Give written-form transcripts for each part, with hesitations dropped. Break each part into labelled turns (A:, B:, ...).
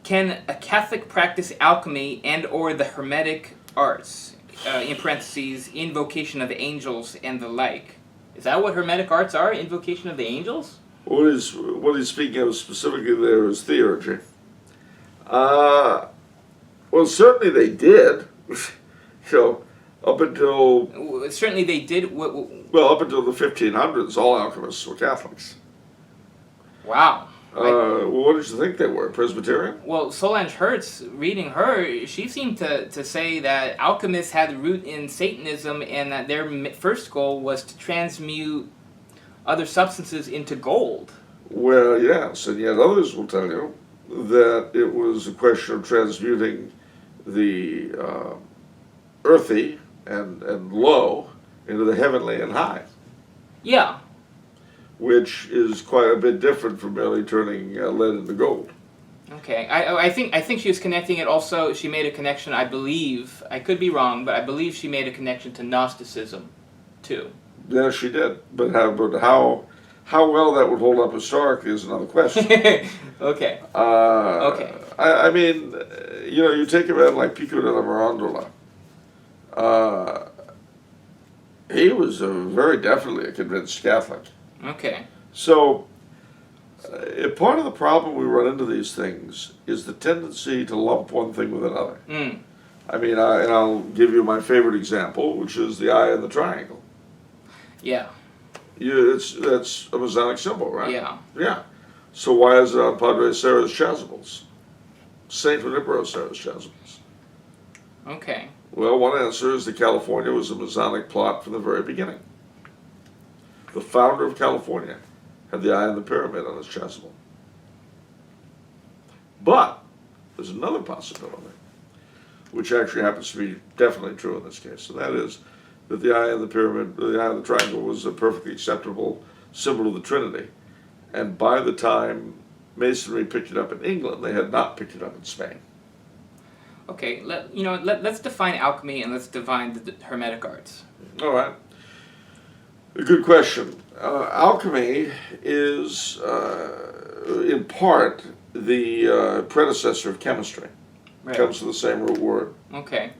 A: Can a Catholic practice alchemy and or the Hermetic Arts, in parentheses, invocation of angels and the like? Is that what Hermetic Arts are? Invocation of the angels?
B: What he's speaking of specifically there is theurgy. Well, certainly they did. Up until...
A: Certainly they did.
B: Well, up until the 1500s, all alchemists were Catholics.
A: Wow.
B: What did you think they were? Presbyterian?
A: Well, Solange Hertz, reading her, she seemed to say that alchemists had a root in Satanism and that their first goal was to transmute other substances into gold.
B: Well, yes, and yet others will tell you that it was a question of transmuting the earthy and low into the heavenly and high.
A: Yeah.
B: Which is quite a bit different from merely turning lead into gold.
A: Okay, I think she was connecting it also. She made a connection, I believe. I could be wrong, but I believe she made a connection to Gnosticism, too.
B: Yeah, she did. But how well that would hold up historically is another question.
A: Okay.
B: Okay. I mean, you take a man like Pico della Mirandola. He was very definitely a convinced Catholic.
A: Okay.
B: So, part of the problem we run into these things is the tendency to lump one thing with another.
A: Mm.
B: I mean, and I'll give you my favorite example, which is the eye and the triangle.
A: Yeah.
B: That's a Masonic symbol, right?
A: Yeah.
B: Yeah. So why is it on Padre Serra's chasubles? Saint Junipero Serra's chasubles.
A: Okay.
B: Well, one answer is that California was a Masonic plot from the very beginning. The founder of California had the eye of the pyramid on his chasuble. But there's another possibility, which actually happens to be definitely true in this case, and that is that the eye of the pyramid, the eye of the triangle, was a perfectly acceptable symbol of the Trinity. And by the time Masonry picked it up in England, they had not picked it up in Spain.
A: Okay, let's define alchemy and let's define the Hermetic Arts.
B: All right. A good question. Alchemy is, in part, the predecessor of chemistry.
A: Right.
B: Comes from the same root word.
A: Okay.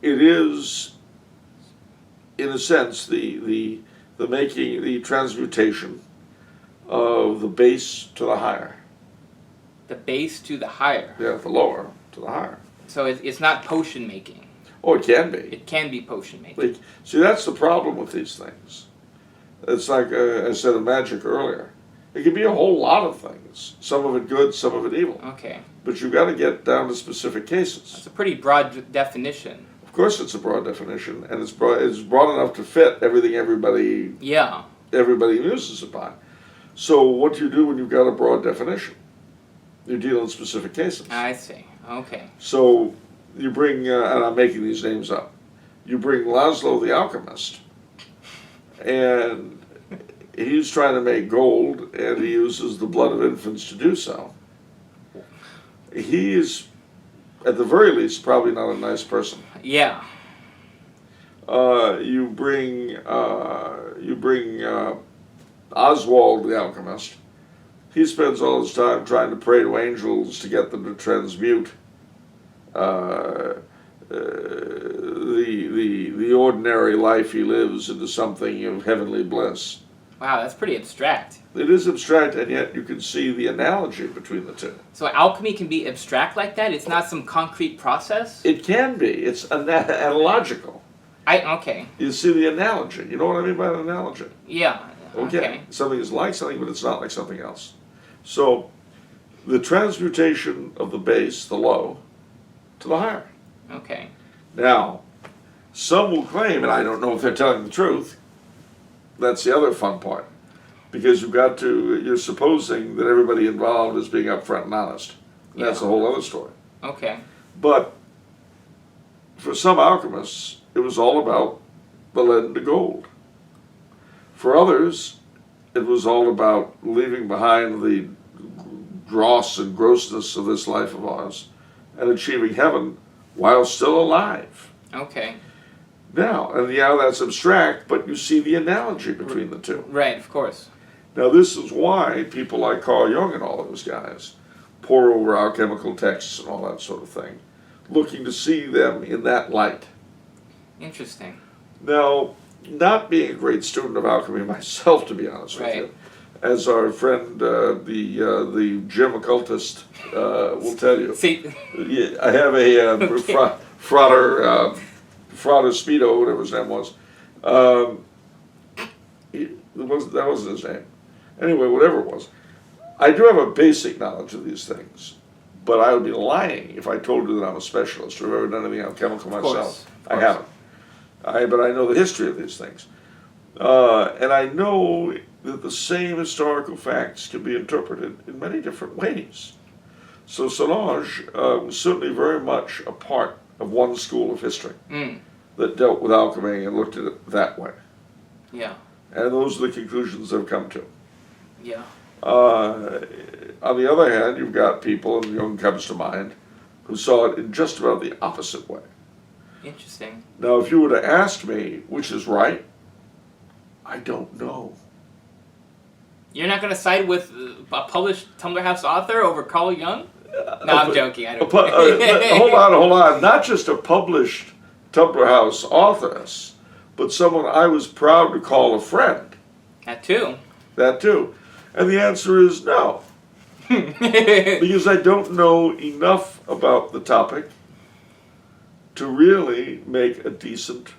B: It is, in a sense, the transmutation of the base to the higher.
A: The base to the higher.
B: Yeah, the lower to the higher.
A: So it's not potion making.
B: Oh, it can be.
A: It can be potion making.
B: See, that's the problem with these things. It's like I said in magic earlier. It can be a whole lot of things. Some of it good, some of it evil.
A: Okay.
B: But you've got to get down to specific cases.
A: That's a pretty broad definition.
B: Of course, it's a broad definition, and it's broad enough to fit everything everybody muses upon. So, what do you do when you've got a broad definition? You deal in specific cases.
A: I see. Okay.
B: So you bring, and I'm making these names up, you bring Laszlo the alchemist, and he's trying to make gold, and he uses the blood of infants to do so. He is, at the very least, probably not a nice person.
A: Yeah.
B: You bring Oswald the alchemist. He spends all his time trying to pray to angels to get them to transmute the ordinary life he lives into something of heavenly bliss.
A: Wow, that's pretty abstract.
B: It is abstract, and yet you can see the analogy between the two.
A: So alchemy can be abstract like that? It's not some concrete process?
B: It can be. It's analogical.
A: Okay.
B: You see the analogy. You know what I mean by an analogy?
A: Yeah. Okay.
B: Something is like something, but it's not like something else. So, the transmutation of the base, the low, to the higher.
A: Okay.
B: Now, some will claim, and I don't know if they're telling the truth, that's the other fun part, because you're supposing that everybody involved is being upfront and honest. That's a whole other story.
A: Okay.
B: But, for some alchemists, it was all about the lead into gold. For others, it was all about leaving behind the dross and grossness of this life of ours and achieving heaven while still alive.
A: Okay.
B: Now, that's abstract, but you see the analogy between the two.
A: Right, of course.
B: Now this is why people like Carl Jung and all those guys pore over alchemical texts and all that sort of thing, looking to see them in that light.
A: Interesting.
B: Now, not being a great student of alchemy myself, to be honest with you, as our friend the gym occultist will tell you, I have a Frater Speedo, whatever his name was. That wasn't his name. Anyway, whatever it was. I do have a basic knowledge of these things, but I would be lying if I told you that I'm a specialist or have ever done anything alchemical myself. I haven't. But I know the history of these things. And I know that the same historical facts can be interpreted in many different ways. So Solange was certainly very much a part of one school of history that dealt with alchemy and looked at it that way.
A: Yeah.
B: And those are the conclusions they've come to.
A: Yeah.
B: On the other hand, you've got people, and Jung comes to mind, who saw it in just about the opposite way.
A: Interesting.
B: Now, if you were to ask me which is right, I don't know.
A: You're not going to side with a published Tumblr House author over Carl Jung? No, I'm joking. I don't.
B: Hold on. Not just a published Tumblr House authoress, but someone I was proud to call a friend.
A: That too.
B: That too. And the answer is no. Because I don't know enough about the topic to really make a decent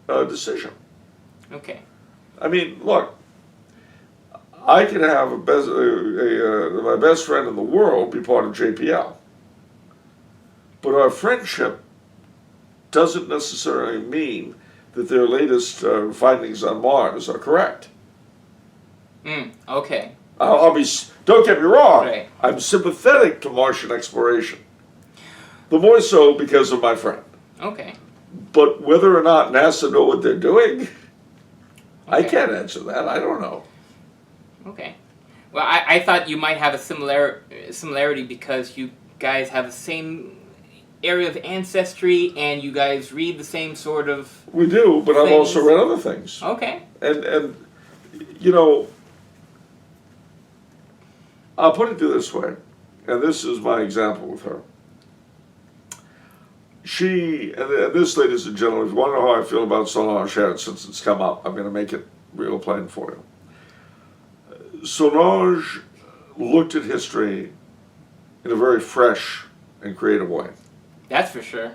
B: decision.
A: Okay.
B: I mean, look, I can have my best friend in the world be part of JPL, but our friendship doesn't necessarily mean that their latest findings on Mars are correct.
A: Okay.
B: Don't get me wrong,
A: Right.
B: I'm sympathetic to Martian exploration. The more so because of my friend.
A: Okay.
B: But whether or not NASA know what they're doing, I
A: Okay.
B: can't answer that. I don't know.
A: Okay. Well, I thought you might have a similarity because you guys have the same area of ancestry and you guys read the same sort of...
B: We do, but I've also read other things.
A: Okay.
B: And you know, I'll put it this way, and this is my example with her. And this, ladies and gentlemen, if you want to know how I feel about Solange Hertz, since it's come up, I'm going to make it real plain for you. Solange looked at history in a very fresh and creative way.
A: That's for sure.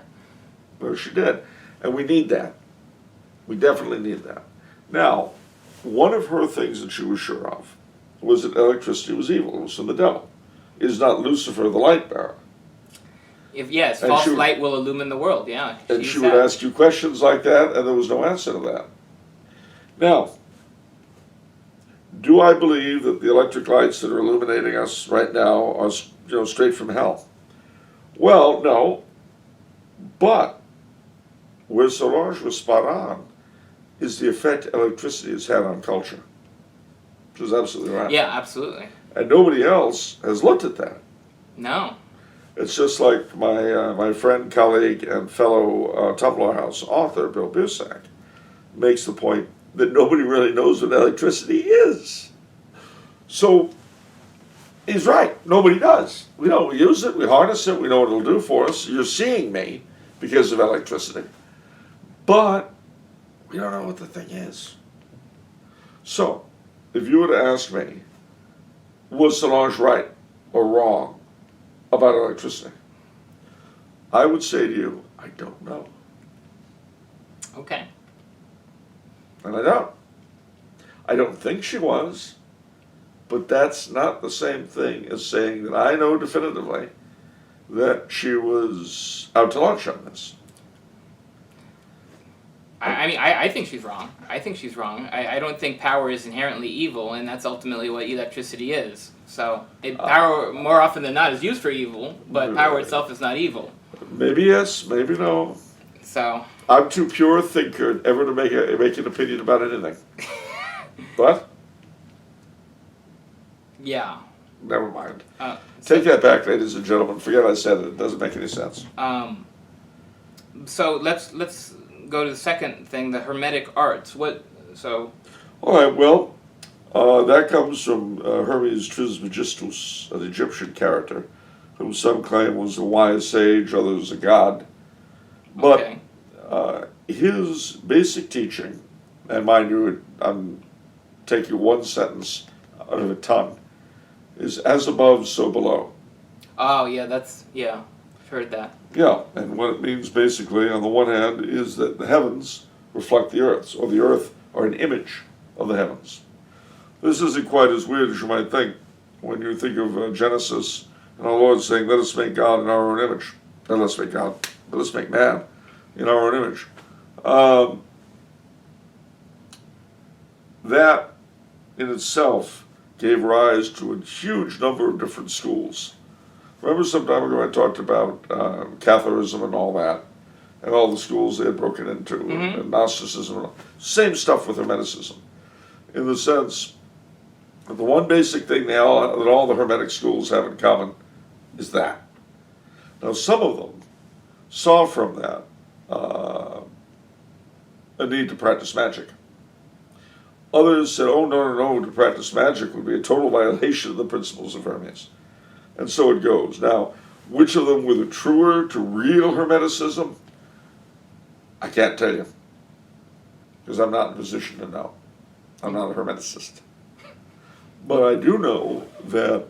B: Well, she did. And we need that. We definitely need that. Now, one of her things that she was sure of was that electricity was evil. It was from the devil. Is not Lucifer the light bearer?
A: Yes, false light will illumine the world, yeah.
B: And she would ask you questions like that, and there was no answer to that. Now, do I believe that the electric lights that are illuminating us right now are, straight from hell? Well, no. But where Solange was spot on is the effect electricity has had on culture. She was absolutely right.
A: Yeah, absolutely.
B: And nobody else has looked at that.
A: No.
B: It's just like my friend, colleague, and fellow Tumblr House author, Bill Busak, makes the point that nobody really knows what electricity is. So he's right. Nobody does. We use it, we harness it, we know what it'll do for us. You're seeing me because of electricity. But we don't know what the thing is. So, if you were to ask me, was Solange right or wrong about electricity? I would say to you, I don't know.
A: Okay.
B: And I don't. I don't think she was, but that's not the same thing as saying that I know definitively that she was out to lunch on this.
A: I think she's wrong. I think she's wrong. I don't think power is inherently evil, and that's ultimately what electricity is. So, power, more often than not, is used for evil, but power itself is not evil.
B: Maybe yes, maybe no.
A: So...
B: I'm too pure a thinker ever to make an opinion about anything. But?
A: Yeah.
B: Never mind. Take that back, ladies and gentlemen. Forget I said it. It doesn't make any sense.
A: So let's go to the second thing, the Hermetic Arts. All
B: right, well, That comes from Hermes Trismegistus, an Egyptian character, whom some claim was a wise sage, others a god. But
A: Okay.
B: his basic teaching, and mind you, I'm taking one sentence out of a ton, is as above, so below.
A: Oh, yeah, I've heard that.
B: Yeah, and what it means basically, on the one hand, is that the heavens reflect the earth, or the earth are an image of the heavens. This isn't quite as weird as you might think when you think of Genesis and our Lord saying, let us make God in our own image. Not let us make God, let us make man in our own image. That in itself gave rise to a huge number of different schools. Remember some time ago I talked about Catharism and all that, and all the schools they had broken into, and Gnosticism and all. Same stuff with Hermeticism, in the sense that the one basic thing that all the Hermetic schools have in common is that. Now some of them saw from that a need to practice magic. Others said, oh, no, to practice magic would be a total violation of the principles of Hermes. And so it goes. Now, which of them were the truer to real Hermeticism? I can't tell you, because I'm not in a position to know. I'm not a Hermeticist. But I do know that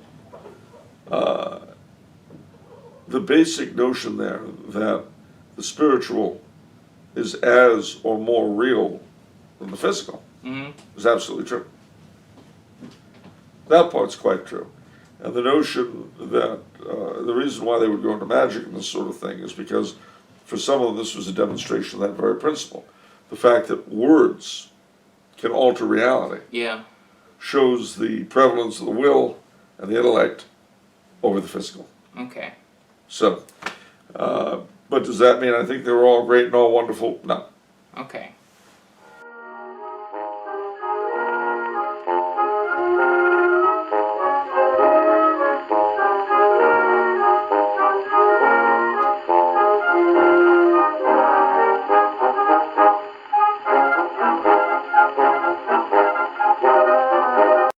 B: the basic notion there that the spiritual is as or more real than the physical is absolutely true. That part's quite true. And the notion that the reason why they would go into magic and this sort of thing is because for some of them this was a demonstration of that very principle. The fact that words can alter reality shows the prevalence of the will and the intellect over the physical.
A: Okay.
B: So, but does that mean I think they were all great and all wonderful? No.
A: Okay.